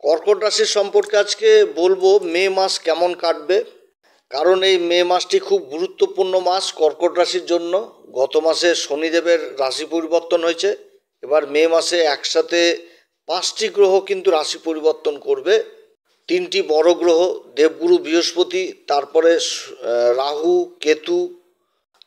কর্কট রাশির সম্পর্কে আজকে বলবো মে মাস কেমন কাটবে। কারণ এই মে মাসটি খুব গুরুত্বপূর্ণ মাস কর্কট রাশির জন্য। গত মাসে শনিদেবের রাশি পরিবর্তন হয়েছে, এবার মে মাসে একসাথে 5টি গ্রহ কিন্তু রাশি পরিবর্তন করবে। 3টি বড় গ্রহ দেবগুরু বৃহস্পতি, তারপরে রাহু কেতু,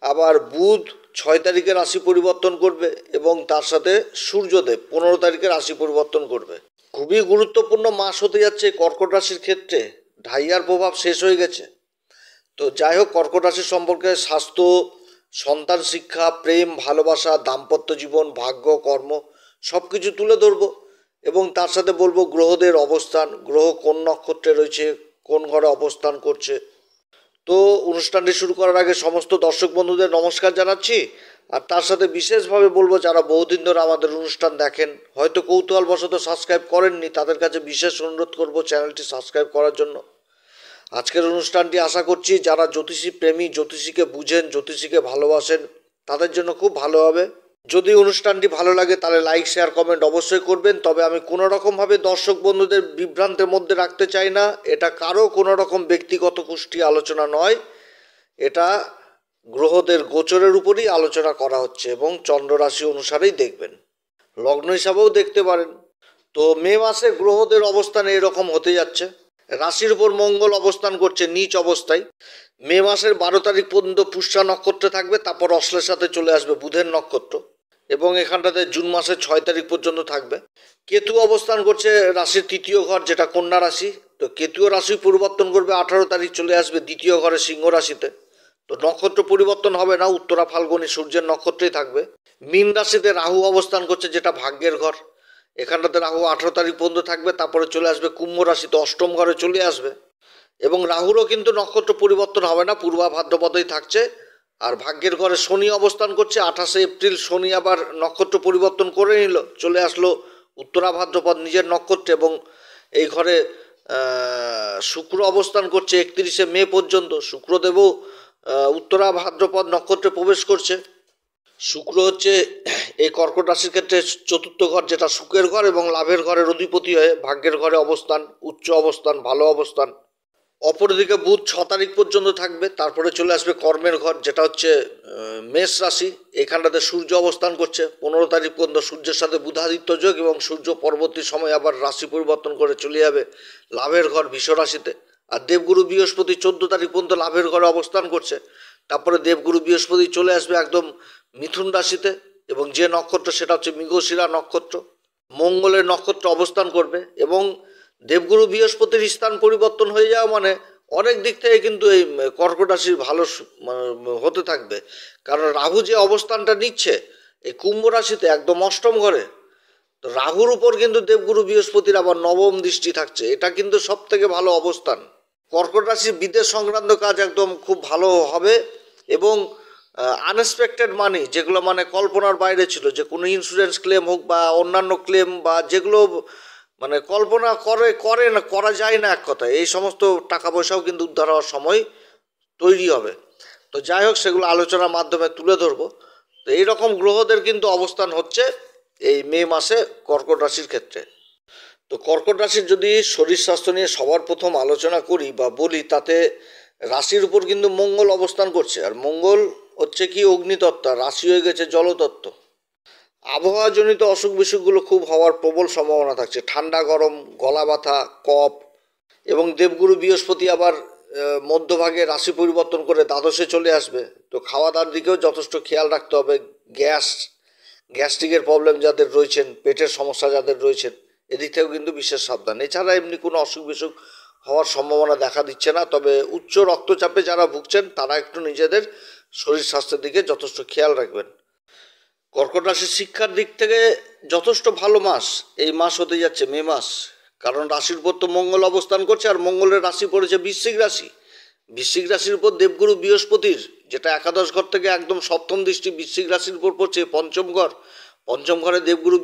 আবার বুধ 6 তারিখে রাশি পরিবর্তন করবে এবং তার সাথে সূর্যদেব 15 তারিখে রাশি পরিবর্তন করবে। খুবই গুরুত্বপূর্ণ মাস হতে যাচ্ছে কর্কট রাশির ক্ষেত্রে। ঢাইয়ার প্রভাব শেষ হয়ে গেছে। তো যাই হোক, কর্কট রাশি সম্পর্কে স্বাস্থ্য, সন্তান শিক্ষা, প্রেম, ভালোবাসা, দাম্পত্য জীবন, ভাগ্য, কর্ম সব কিছু তুলে ধরবো এবং তার সাথে বলবো গ্রহদের অবস্থান, গ্রহ কোন নক্ষত্রে রয়েছে, কোন ঘরে অবস্থান করছে। তো অনুষ্ঠানটি শুরু করার আগে সমস্ত দর্শক বন্ধুদের নমস্কার জানাচ্ছি। আর তার সাথে বিশেষভাবে বলবো যারা বহুদিন ধরে আমাদের অনুষ্ঠান দেখেন, হয়তো কৌতূহলবশত সাবস্ক্রাইব করেননি, তাদের কাছে বিশেষ অনুরোধ করব চ্যানেলটি সাবস্ক্রাইব করার জন্য। আজকের অনুষ্ঠানটি আশা করছি যারা জ্যোতিষী প্রেমী, জ্যোতিষীকে বুঝেন, জ্যোতিষীকে ভালোবাসেন, তাদের জন্য খুব ভালো হবে। যদি অনুষ্ঠানটি ভালো লাগে তাহলে লাইক শেয়ার কমেন্ট অবশ্যই করবেন। তবে আমি কোনো রকমভাবে দর্শক বন্ধুদের বিভ্রান্তের মধ্যে রাখতে চাই না। এটা কারো কোনো রকম ব্যক্তিগত কুষ্টি আলোচনা নয়, এটা গ্রহদের গোচরের উপরই আলোচনা করা হচ্ছে এবং চন্দ্র রাশি অনুসারেই দেখবেন, লগ্ন হিসাবেও দেখতে পারেন। তো মে মাসে গ্রহদের অবস্থান এরকম হতে যাচ্ছে। রাশির উপর মঙ্গল অবস্থান করছে নিচ অবস্থায়। মে মাসের 12 তারিখ পর্যন্ত পুষ্যা নক্ষত্রে থাকবে, তারপর অশ্লেষাতে চলে আসবে বুধের নক্ষত্র এবং এখানটাতে জুন মাসের 6 তারিখ পর্যন্ত থাকবে। কেতু অবস্থান করছে রাশির 3য় ঘর, যেটা কন্যা রাশি। তো কেতুও রাশি পরিবর্তন করবে, 18 তারিখ চলে আসবে 2য় ঘরে সিংহ রাশিতে। তো নক্ষত্র পরিবর্তন হবে না, উত্তরা ফাল্গুনী সূর্যের নক্ষত্রেই থাকবে। মীন রাশিতে রাহু অবস্থান করছে, যেটা ভাগ্যের ঘর। এখানটাতে রাহু 18 তারিখ পর্যন্ত থাকবে, তারপরে চলে আসবে কুম্ভ রাশিতে, অষ্টম ঘরে চলে আসবে। এবং রাহুরও কিন্তু নক্ষত্র পরিবর্তন হবে না, পূর্বা ভাদ্রপদেই থাকছে। আর ভাগ্যের ঘরে শনি অবস্থান করছে, 28 এপ্রিল শনি আবার নক্ষত্র পরিবর্তন করে নিল, চলে আসলো উত্তরা ভাদ্রপদ নিজের নক্ষত্রে। এবং এই ঘরে শুক্র অবস্থান করছে 31 মে পর্যন্ত। শুক্রদেবও উত্তরা ভাদ্রপদ নক্ষত্রে প্রবেশ করছে। শুক্র হচ্ছে এই কর্কট রাশির ক্ষেত্রে 4র্থ ঘর, যেটা সুখের ঘর এবং লাভের ঘরের অধিপতি হয়ে ভাগ্যের ঘরে অবস্থান, উচ্চ অবস্থান, ভালো অবস্থান। অপরদিকে বুধ 6 তারিখ পর্যন্ত থাকবে, তারপরে চলে আসবে কর্মের ঘর, যেটা হচ্ছে মেষ রাশি। এখানটাতে সূর্য অবস্থান করছে 15 তারিখ পর্যন্ত। সূর্যের সাথে বুধাদিত্য যোগ এবং সূর্য পরবর্তী সময় আবার রাশি পরিবর্তন করে চলে যাবে লাভের ঘর বৃষ রাশিতে। আর দেবগুরু বৃহস্পতি 14 তারিখ পর্যন্ত লাভের ঘরে অবস্থান করছে, তারপরে দেবগুরু বৃহস্পতি চলে আসবে একদম মিথুন রাশিতে এবং যে নক্ষত্র সেটা হচ্ছে মৃগশিরা নক্ষত্র। মঙ্গলের নক্ষত্র অবস্থান করবে এবং দেবগুরু বৃহস্পতির স্থান পরিবর্তন হয়ে যাওয়া মানে অনেক দিক থেকে কিন্তু এই কর্কট রাশির ভালো হতে থাকবে। কারণ রাহু যে অবস্থানটা নিচ্ছে এই কুম্ভ রাশিতে একদম অষ্টম ঘরে, তো রাহুর উপর কিন্তু দেবগুরু বৃহস্পতির আবার নবম দৃষ্টি থাকছে, এটা কিন্তু সব থেকে ভালো অবস্থান। কর্কট রাশির বিদেশ সংক্রান্ত কাজ একদম খুব ভালো হবে এবং আনএক্সপেক্টেড মানি, যেগুলো মানে কল্পনার বাইরে ছিল, যে কোনো ইন্স্যুরেন্স ক্লেম হোক বা অন্যান্য ক্লেম বা যেগুলো মানে কল্পনা করে না, করা যায় না এক কথায়, এই সমস্ত টাকা পয়সাও কিন্তু উদ্ধার হওয়ার সময় তৈরি হবে। তো যাই হোক, সেগুলো আলোচনার মাধ্যমে তুলে ধরবো। তো এইরকম গ্রহদের কিন্তু অবস্থান হচ্ছে এই মে মাসে কর্কট রাশির ক্ষেত্রে। তো কর্কট রাশির যদি শরীর স্বাস্থ্য নিয়ে সবার প্রথম আলোচনা করি বা বলি, তাতে রাশির উপর কিন্তু মঙ্গল অবস্থান করছে। আর মঙ্গল হচ্ছে কি অগ্নিতত্ত্ব, রাশি হয়ে গেছে জলতত্ত্ব। আবহাওয়াজনিত অসুখ বিসুখগুলো খুব হওয়ার প্রবল সম্ভাবনা থাকছে, ঠান্ডা গরম, গলা ব্যথা, কফ। এবং দেবগুরু বৃহস্পতি আবার মধ্যভাগে রাশি পরিবর্তন করে দ্বাদশে চলে আসবে। তো খাওয়া দাওয়ার দিকেও যথেষ্ট খেয়াল রাখতে হবে। গ্যাস্ট্রিকের প্রবলেম যাদের রয়েছেন, পেটের সমস্যা যাদের রয়েছেন, এদিক থেকেও কিন্তু বিশেষ সাবধান। এছাড়া এমনি কোনো অসুখ বিসুখ হওয়ার সম্ভাবনা দেখা দিচ্ছে না। তবে উচ্চ রক্তচাপে যারা ভুগছেন তারা একটু নিজেদের শরীর স্বাস্থ্যের দিকে যথেষ্ট খেয়াল রাখবেন। কর্কট রাশির শিক্ষার দিক থেকে যথেষ্ট ভালো মাস এই মাস হতে যাচ্ছে মে মাস। কারণ রাশির উপর তো মঙ্গল অবস্থান করছে আর মঙ্গলের রাশি পড়েছে বৃশ্চিক রাশি। বৃশ্চিক রাশির উপর দেবগুরু বৃহস্পতির, যেটা একাদশ ঘর থেকে একদম সপ্তম দৃষ্টি বৃশ্চিক রাশির উপর পড়ছে, পঞ্চম ঘর। পঞ্চম ঘরে দেবগুরু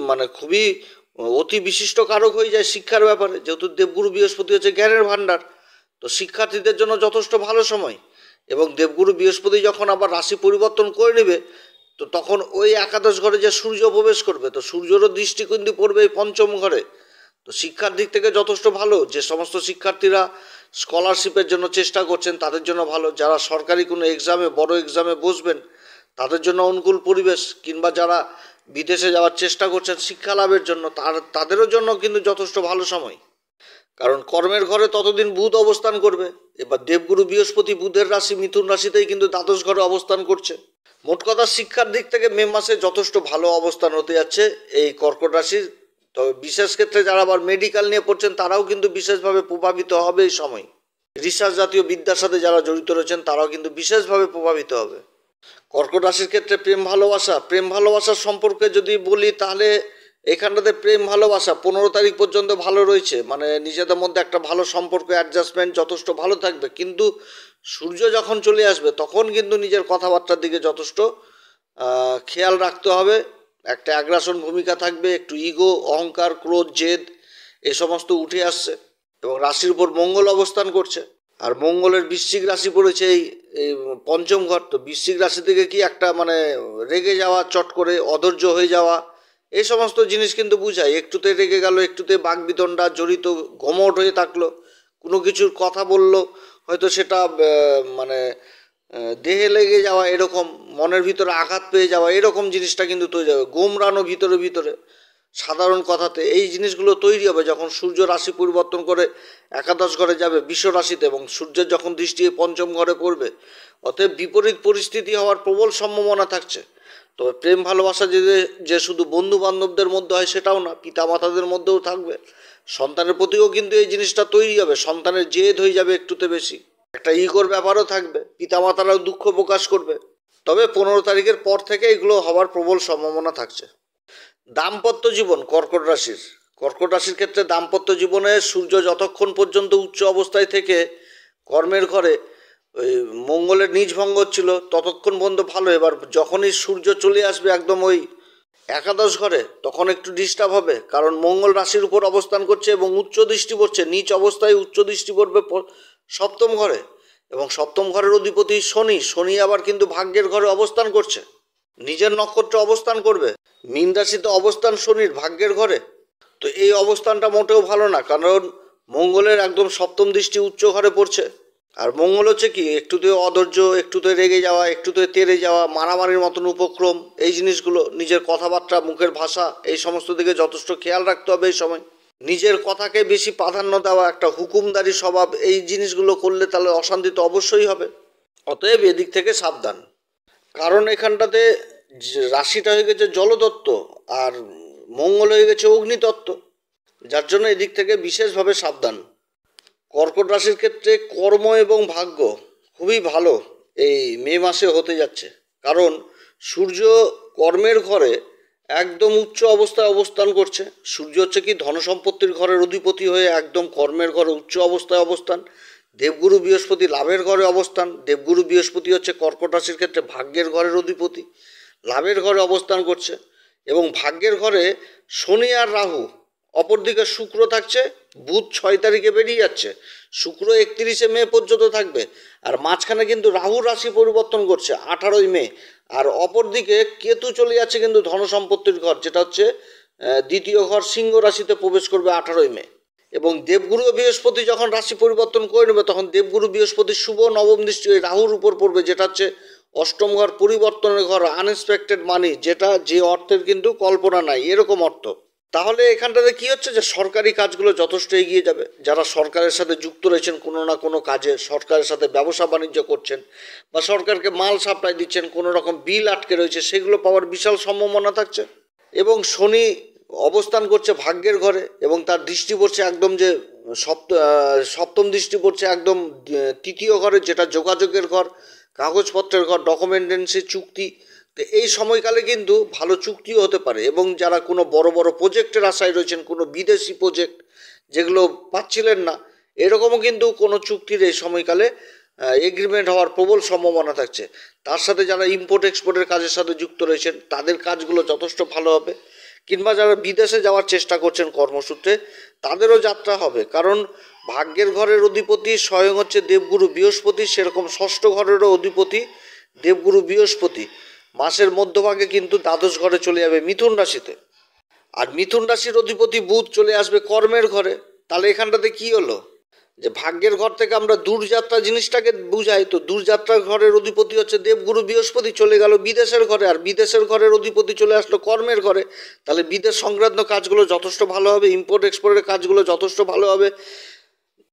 মানে খুবই অতি বিশিষ্ট কারক হয়ে যায় শিক্ষার ব্যাপারে, যেহেতু দেবগুরু বৃহস্পতি হচ্ছে জ্ঞানের ভাণ্ডার। তো শিক্ষার্থীদের জন্য যথেষ্ট ভালো সময়। এবং দেবগুরু বৃহস্পতি যখন আবার রাশি পরিবর্তন করে নেবে, তো তখন ওই একাদশ ঘরে যে সূর্য প্রবেশ করবে, তো সূর্যেরও দৃষ্টি কিন্তু পড়বে এই পঞ্চম ঘরে। তো শিক্ষার দিক থেকে যথেষ্ট ভালো। যে সমস্ত শিক্ষার্থীরা স্কলারশিপের জন্য চেষ্টা করছেন তাদের জন্য ভালো, যারা সরকারি কোনো এক্সামে বড় এক্সামে বসবেন তাদের জন্য অনুকূল পরিবেশ, কিংবা যারা বিদেশে যাওয়ার চেষ্টা করছেন শিক্ষা লাভের জন্য তাদেরও জন্য কিন্তু যথেষ্ট ভালো সময়। কারণ কর্মের ঘরে ততদিন বুধ অবস্থান করবে। এবার দেবগুরু বৃহস্পতি বুধের রাশি মিথুন রাশিতেই কিন্তু দ্বাদশ ঘরে অবস্থান করছে। মোট কথা শিক্ষার দিক থেকে মে মাসে যথেষ্ট ভালো অবস্থান হতে যাচ্ছে এই কর্কট রাশির। তবে বিশেষ ক্ষেত্রে যারা আবার মেডিকেল নিয়ে পড়ছেন তারাও কিন্তু বিশেষভাবে প্রভাবিত হবে এই সময়। রিসার্চ জাতীয় বিদ্যার সাথে যারা জড়িত রয়েছেন তারাও কিন্তু বিশেষভাবে প্রভাবিত হবে। কর্কট রাশির ক্ষেত্রে প্রেম ভালোবাসার সম্পর্কে যদি বলি, তাহলে এখানটাতে প্রেম ভালোবাসা 15 তারিখ পর্যন্ত ভালো রয়েছে, মানে নিজেদের মধ্যে একটা ভালো সম্পর্ক, অ্যাডজাস্টমেন্ট যথেষ্ট ভালো থাকবে। কিন্তু সূর্য যখন চলে আসবে তখন কিন্তু নিজের কথাবার্তার দিকে যথেষ্ট খেয়াল রাখতে হবে। একটা আগ্রাসন ভূমিকা থাকবে, একটু ইগো, অহংকার, ক্রোধ, জেদ এই সমস্ত উঠে আসছে। এবং রাশির উপর মঙ্গল অবস্থান করছে, আর মঙ্গলের বৃশ্চিক রাশি পড়েছে এই পঞ্চম ঘর। তো বৃশ্চিক রাশি থেকে কি একটা মানে রেগে যাওয়া, চট করে অধৈর্য হয়ে যাওয়া, এই সমস্ত জিনিস কিন্তু বুঝায়। একটুতে রেগে গেল, একটুতে বাকবিতণ্ডা জড়িত, ঘমট হয়ে থাকলো, কোনো কিছুর কথা বলল হয়তো সেটা মানে দেহে লেগে যাওয়া, এরকম মনের ভিতরে আঘাত পেয়ে যাওয়া, এরকম জিনিসটা কিন্তু তৈরি হবে। গোমরানো ভিতরে ভিতরে সাধারণ কথাতে এই জিনিসগুলো তৈরি হবে যখন সূর্য রাশি পরিবর্তন করে একাদশ ঘরে যাবে বিশ্ব রাশিতে, এবং সূর্যের যখন দৃষ্টি পঞ্চম ঘরে পড়বে। অতএব বিপরীত পরিস্থিতি হওয়ার প্রবল সম্ভাবনা থাকছে। তবে প্রেম ভালোবাসা যে শুধু বন্ধু বান্ধবদের মধ্যে হয় সেটাও না, পিতামাতাদের মধ্যেও থাকবে। সন্তানের প্রতিও কিন্তু এই জিনিসটা তৈরি হবে, সন্তানের জেদ হয়ে যাবে একটুতে বেশি, একটা ইগোর ব্যাপারও থাকবে, পিতামাতারাও দুঃখ প্রকাশ করবে। তবে 15 তারিখের পর থেকে এগুলো হওয়ার প্রবল সম্ভাবনা থাকছে। দাম্পত্য জীবন কর্কট রাশির ক্ষেত্রে দাম্পত্য জীবনে সূর্য যতক্ষণ পর্যন্ত উচ্চ অবস্থায় থেকে কর্মের ঘরে ওই মঙ্গলের নীচভঙ্গ হচ্ছিল ততক্ষণ পর্যন্ত ভালো। এবার যখনই সূর্য চলে আসবে একদম ওই একাদশ ঘরে তখন একটু ডিস্টার্ব হবে, কারণ মঙ্গল রাশির উপর অবস্থান করছে এবং উচ্চ দৃষ্টি পড়ছে, নিচ অবস্থায় উচ্চ দৃষ্টি পড়বে সপ্তম ঘরে। এবং সপ্তম ঘরের অধিপতি শনি আবার কিন্তু ভাগ্যের ঘরে অবস্থান করছে, নিজের নক্ষত্রে অবস্থান করবে। মীন রাশিতে অবস্থান শনির ভাগ্যের ঘরে। তো এই অবস্থানটা মোটেও ভালো না, কারণ মঙ্গলের একদম সপ্তম দৃষ্টি উচ্চ ঘরে পড়ছে। আর মঙ্গল হচ্ছে কি একটুতে অধৈর্য, একটুতে রেগে যাওয়া, একটুতে তেড়ে যাওয়া, মারামারির মতন উপক্রম, এই জিনিসগুলো, নিজের কথাবার্তা, মুখের ভাষা, এই সমস্ত দিকে যথেষ্ট খেয়াল রাখতে হবে এই সময়। নিজের কথাকে বেশি প্রাধান্য দেওয়া, একটা হুকুমদারি স্বভাব, এই জিনিসগুলো করলে তাহলে অশান্তি তো অবশ্যই হবে। অতএব এদিক থেকে সাবধান। কারণ এখানটাতে রাশিটা হয়ে গেছে জলতত্ত্ব আর মঙ্গল হয়ে গেছে অগ্নিতত্ত্ব, যার জন্য এদিক থেকে বিশেষভাবে সাবধান। কর্কট রাশির ক্ষেত্রে কর্ম এবং ভাগ্য খুবই ভালো এই মে মাসে হতে যাচ্ছে, কারণ সূর্য কর্মের ঘরে একদম উচ্চ অবস্থায় অবস্থান করছে। সূর্য হচ্ছে কি ধনসম্পত্তির ঘরের অধিপতি হয়ে একদম কর্মের ঘরে উচ্চ অবস্থায় অবস্থান। দেবগুরু বৃহস্পতি লাভের ঘরে অবস্থান। দেবগুরু বৃহস্পতি হচ্ছে কর্কট রাশির ক্ষেত্রে ভাগ্যের ঘরের অধিপতি, লাভের ঘরে অবস্থান করছে। এবং ভাগ্যের ঘরে শনি আর রাহু, অপরদিকে শুক্র থাকছে। বুধ 6 তারিখে বেরিয়ে যাচ্ছে, শুক্র 31শে মে পর্যন্ত থাকবে। আর মাঝখানে কিন্তু রাহু রাশি পরিবর্তন করছে 18ই মে। আর অপরদিকে কেতু চলে যাচ্ছে কিন্তু ধনসম্পত্তির ঘর, যেটা হচ্ছে দ্বিতীয় ঘর সিংহ রাশিতে প্রবেশ করবে 18ই মে। এবং দেবগুরু বৃহস্পতি যখন রাশি পরিবর্তন করে নেবে তখন দেবগুরু বৃহস্পতির শুভ নবম দৃষ্টি ওই রাহুর উপর পড়বে, যেটা হচ্ছে অষ্টম ঘর, পরিবর্তনের ঘর, আনএক্সপেক্টেড মানি, যেটা যে অর্থের কিন্তু কল্পনা নাই, এরকম অর্থ। তাহলে এখানটাতে কি হচ্ছে যে সরকারি কাজগুলো যথেষ্ট এগিয়ে যাবে। যারা সরকারের সাথে যুক্ত রয়েছেন কোনো না কোনো কাজে, সরকারের সাথে ব্যবসা বাণিজ্য করছেন বা সরকারকে মাল সাপ্লাই দিচ্ছেন, কোনো রকম বিল আটকে রয়েছে, সেগুলো পাওয়ার বিশাল সম্ভাবনা থাকছে। এবং শনি অবস্থান করছে ভাগ্যের ঘরে এবং তার দৃষ্টি পড়ছে একদম যে সপ্তম দৃষ্টি পড়ছে একদম তৃতীয় ঘরে, যেটা যোগাযোগের ঘর, কাগজপত্রের ঘর, ডকুমেন্টেন্সি, চুক্তি। তো এই সময়কালে কিন্তু ভালো চুক্তিও হতে পারে। এবং যারা কোনো বড় বড় প্রজেক্টের আশায় রয়েছেন, কোনো বিদেশি প্রজেক্ট যেগুলো পাচ্ছিলেন না, এরকমও কিন্তু কোনো চুক্তির এই সময়কালে এগ্রিমেন্ট হওয়ার প্রবল সম্ভাবনা থাকছে। তার সাথে যারা ইম্পোর্ট এক্সপোর্টের কাজের সাথে যুক্ত রয়েছেন তাদের কাজগুলো যথেষ্ট ভালো হবে। কিংবা যারা বিদেশে যাওয়ার চেষ্টা করছেন কর্মসূত্রে তাদেরও যাত্রা হবে, কারণ ভাগ্যের ঘরের অধিপতি স্বয়ং হচ্ছে দেবগুরু বৃহস্পতি, সেরকম ষষ্ঠ ঘরেরও অধিপতি দেবগুরু বৃহস্পতি। মাসের মধ্যভাগে কিন্তু দ্বাদশ ঘরে চলে যাবে মিথুন রাশিতে। আর মিথুন রাশির অধিপতি বুধ চলে আসবে কর্মের ঘরে। তাহলে এখানটাতে কি হলো, যে ভাগ্যের ঘর থেকে আমরা দূরযাত্রা জিনিসটাকে বুঝাই, তো দূরযাত্রার ঘরের অধিপতি হচ্ছে দেবগুরু বৃহস্পতি, চলে গেল বিদেশের ঘরে, আর বিদেশের ঘরের অধিপতি চলে আসলো কর্মের ঘরে। তাহলে বিদেশ সংক্রান্ত কাজগুলো যথেষ্ট ভালো হবে, ইম্পোর্ট এক্সপোর্টের কাজগুলো যথেষ্ট ভালো হবে।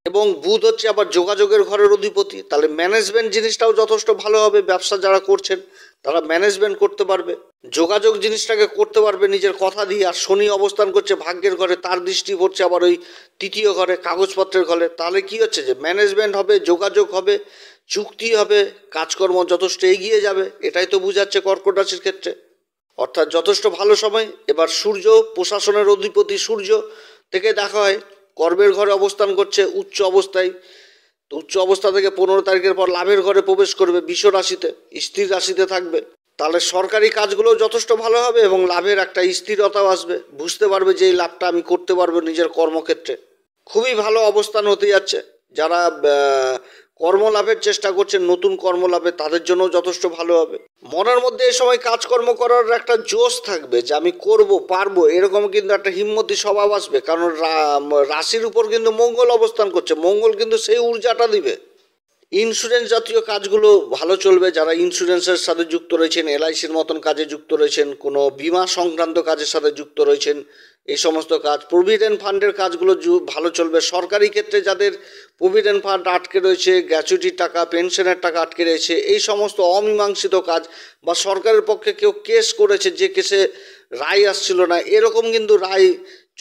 এবং বুধ হচ্ছে আবার যোগাযোগের ঘরের অধিপতি, তাহলে ম্যানেজমেন্ট জিনিসটাও যথেষ্ট ভালো হবে। ব্যবসা যারা করছেন তারা ম্যানেজমেন্ট করতে পারবে, যোগাযোগ জিনিসটাকে করতে পারবে নিজের কথা দিয়ে। আর শনি অবস্থান করছে ভাগ্যের ঘরে, তার দৃষ্টি পড়ছে আবার ওই তৃতীয় ঘরে, কাগজপত্রের ঘরে। তাহলে কি হচ্ছে, যে ম্যানেজমেন্ট হবে, যোগাযোগ হবে, চুক্তি হবে, কাজকর্ম যথেষ্ট এগিয়ে যাবে। এটাই তো বুঝাচ্ছে কর্কট রাশির ক্ষেত্রে, অর্থাৎ যথেষ্ট ভালো সময়। এবার সূর্য, প্রশাসনের অধিপতি সূর্য থেকে দেখা হয় কর্মের ঘরে অবস্থান করছে উচ্চ অবস্থায়। তো উচ্চ অবস্থা থেকে 15 তারিখের পর লাভের ঘরে প্রবেশ করবে, বৃষ রাশিতে, স্থির রাশিতে থাকবে। তাহলে সরকারি কাজগুলোও যথেষ্ট ভালো হবে এবং লাভের একটা স্থিরতাও আসবে। বুঝতে পারবে যে এই লাভটা আমি করতে পারবো নিজের কর্মক্ষেত্রে। খুবই ভালো অবস্থান হতে যাচ্ছে। যারা কর্মলাভের চেষ্টা করছেন, নতুন কর্মলাভে, তাদের জন্য যথেষ্ট ভালো হবে। মনের মধ্যে এই সময় কাজকর্ম করার একটা জোশ থাকবে যে আমি করব, পারবো, এরকম কিন্তু একটা হিম্মতি স্বভাব আসবে। কারণ রাশির উপর কিন্তু মঙ্গল অবস্থান করছে, মঙ্গল কিন্তু সেই ঊর্জাটা দিবে। ইন্স্যুরেন্স জাতীয় কাজগুলো ভালো চলবে। যারা ইন্স্যুরেন্সের সাথে যুক্ত রয়েছেন, এলআইসির মতন কাজে যুক্ত রয়েছেন, কোনো বিমা সংক্রান্ত কাজের সাথে যুক্ত রয়েছেন, এই সমস্ত কাজ, প্রভিডেন্ট ফান্ডের কাজগুলো ভালো চলবে। সরকারি ক্ষেত্রে যাদের প্রভিডেন্ট ফান্ড আটকে রয়েছে, গ্র্যাচুইটির টাকা, পেনশনের টাকা আটকে রয়েছে, এই সমস্ত অমীমাংসিত কাজ, বা সরকারের পক্ষে কেউ কেস করেছে, যে কেসে রায় আসছিল না, এরকম কিন্তু রায়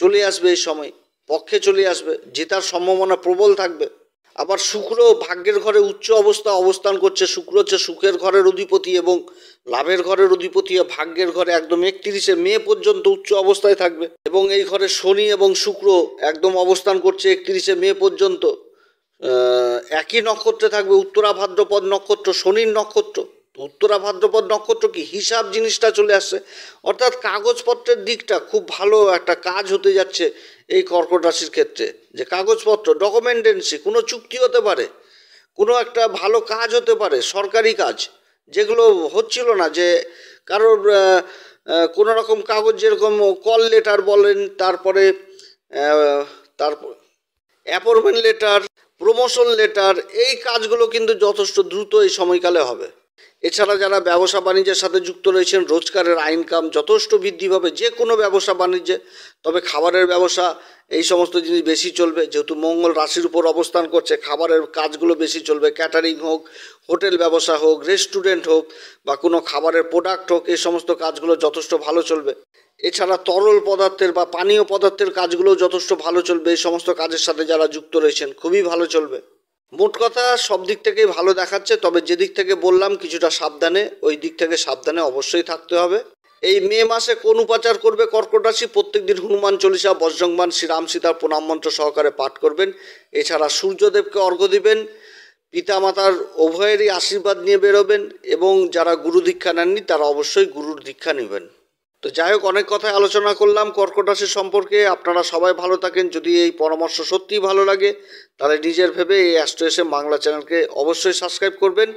চলে আসবে এই সময়, পক্ষে চলে আসবে, জেতার সম্ভাবনা প্রবল থাকবে। আবার শুক্র ভাগ্যের ঘরে উচ্চ অবস্থান করছে। শুক্র হচ্ছে সুখের ঘরের অধিপতি এবং লাভের ঘরের অধিপতি। ভাগ্যের ঘরে একদম 31শে মে পর্যন্ত উচ্চ অবস্থায় থাকবে। এবং এই ঘরে শনি এবং শুক্র একদম অবস্থান করছে 31শে মে পর্যন্ত। একই নক্ষত্রে থাকবে, উত্তরা ভাদ্রপদ নক্ষত্র, শনির নক্ষত্র। উত্তরা ভাদ্রপদ নক্ষত্র কি হিসাব জিনিসটা চলে আসছে, অর্থাৎ কাগজপত্রের দিকটা খুব ভালো একটা কাজ হতে যাচ্ছে এই কর্কট রাশির ক্ষেত্রে। যে কাগজপত্র, ডকুমেন্টেন্সি, কোনো চুক্তি হতে পারে, কোনো একটা ভালো কাজ হতে পারে, সরকারি কাজ যেগুলো হচ্ছিল না, যে কারোর কোনো রকম কাগজ, যেরকম কল লেটার বলেন, তারপরে তারপর অ্যাপয়েন্টমেন্ট লেটার, প্রমোশন লেটার, এই কাজগুলো কিন্তু যথেষ্ট দ্রুত এই সময়কালে হবে। এছাড়া যারা ব্যবসা বাণিজ্যের সাথে যুক্ত রয়েছেন, রোজগারের ইনকাম যথেষ্ট বৃদ্ধি পাবে যে কোনো ব্যবসা বাণিজ্যে। তবে খাবারের ব্যবসা, এই সমস্ত জিনিস বেশি চলবে, যেহেতু মঙ্গল রাশির উপর অবস্থান করছে। খাবারের কাজগুলো বেশি চলবে, ক্যাটারিং হোক, হোটেল ব্যবসা হোক, রেস্টুরেন্ট হোক, বা কোনো খাবারের প্রোডাক্ট হোক, এই সমস্ত কাজগুলো যথেষ্ট ভালো চলবে। এছাড়া তরল পদার্থের বা পানীয় পদার্থের কাজগুলোও যথেষ্ট ভালো চলবে। এই সমস্ত কাজের সাথে যারা যুক্ত রয়েছেন খুবই ভালো চলবে। মোট কথা সব দিক থেকেই ভালো দেখাচ্ছে। তবে যে দিক থেকে বললাম কিছুটা সাবধানে, ওই দিক থেকে সাবধানে অবশ্যই থাকতে হবে। এই মে মাসে কোন উপাচার করবে কর্কট রাশি? প্রত্যেক দিন হনুমান চল্লিশা, বজ্রংবান, শ্রীরাম সীতার প্রণাম মন্ত্র সহকারে পাঠ করবেন। এছাড়া সূর্যদেবকে অর্ঘ্য দিবেন, পিতামাতার উভয়েরই আশীর্বাদ নিয়ে বেরোবেন, এবং যারা গুরু দীক্ষা নেননি তারা অবশ্যই গুরুর দীক্ষা নেবেন। তো যাই হোক, অনেক কথাই আলোচনা করলাম কর্কট রাশি সম্পর্কে। আপনারা সবাই ভালো থাকেন। যদি এই পরামর্শ সত্যিই ভালো লাগে তাহলে নিজের ভেবে এই অ্যাস্ট্রো এসএম বাংলা চ্যানেলকে অবশ্যই সাবস্ক্রাইব করবেন,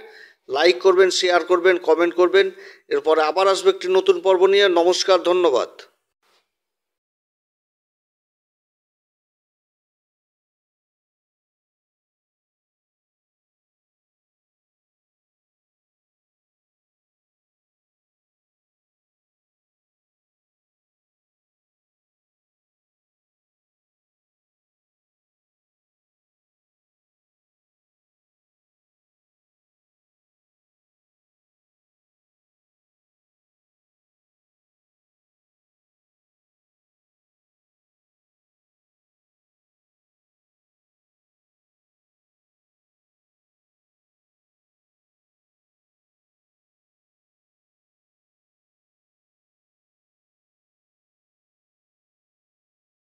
লাইক করবেন, শেয়ার করবেন, কমেন্ট করবেন। এরপরে আবার আসবে একটি নতুন পর্ব নিয়ে। নমস্কার, ধন্যবাদ।